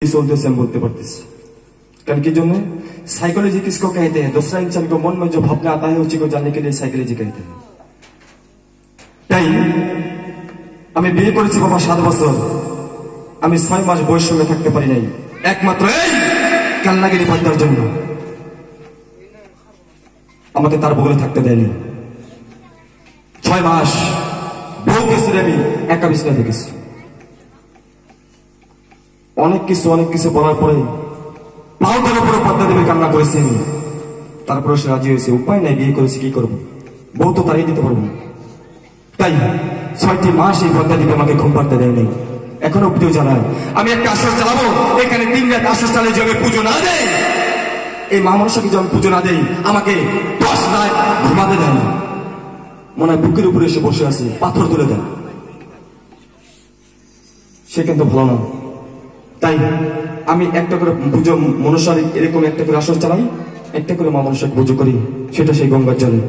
चलते हम बोलते पड़ते कारण की जन्य साइकोलॉजी किसको कहते हैं? दूसरा इंसान को मन में जो भावना आता है उसी को जानने के लिए साइकोलॉजी कहते हैं। তাই আমি বিয়ে করেছি বাবা 7 বছর, আমি 6 মাস বয়স সঙ্গে থাকতে পারি নাই একমাত্র এই কান্নাগিরি পর্দার জন্য। আমাকে তার বগলে থাকতে দেয়নি 6 মাস বউকে ছেড়ে আমি একা বিছানায় থেকেছি। অনেক কিছু বলার পরে পাও ধরে পুরো পর্দা দেবে কান্না করেছি আমি। তারপরে সে রাজি হয়েছে, উপায় নাই, বিয়ে করেছি কি করবো, বউ তো তাড়িয়ে দিতে পারবো। তাই 6টি মাস এই পর্দা দিকে আমাকে ঘুম পাড়তে দেয় নাই। এখনো অব্দিও জানায় আমি একটা আশ্বাস চালাবো, এখানে 3 রাত আশ্বাস চালিয়ে যে আমি পুজো না দেয়, এই মা মনসাকে যখন পুজো না দেই আমাকে 10 রাত ঘুমাতে দেয় না। মনে হয় বুকের উপরে এসে বসে আছে, পাথর তুলে দেয়। সে কিন্তু ভালো না। তাই আমি একটা করে পুজো মনসার এরকম একটা করে আশ্বাস চালাই, একটা করে মা মনসাকে পুজো করি, সেটা সেই গঙ্গার জলে।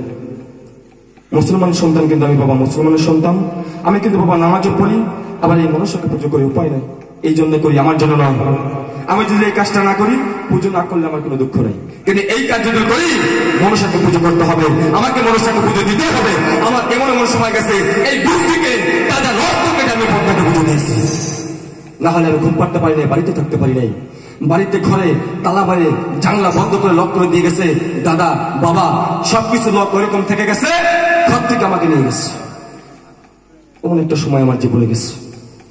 মুসলমান সন্তান কিন্তু আমি বাবা, মুসলমানের সন্তান আমি কিন্তু বাবা, নামাজও পড়ি আবার এই মনসাকে পুজো করি, উপায় নাই, এই জন্য করি, আমার জন্য নয়। আমি যদি এই কাজটা না করি, পুজো না করলে আমার কোনো দুঃখ নেই, কিন্তু এই কাজ যদি করি মনসাকে পুজো করতে হবে, আমাকে মনসাকে পুজো দিতে হবে। আমার এমন সময় গেছে এই বুক থেকে তাজা রক্ত কেটে আমি পদ্মাকে পুজো দিয়েছি, না হলে আমি ঘুম পাড়তে পারি নাই, বাড়িতে থাকতে পারি নাই। বাড়িতে ঘরে তালা বাইরে জানলা বন্ধ করে লক করে দিয়ে গেছে দাদা বাবা, সবকিছু লক এরকম থেকে গেছে, ঘর থেকে আমাকে নিয়ে গেছে। এমন একটা সময় আমার জীবনে গেছে।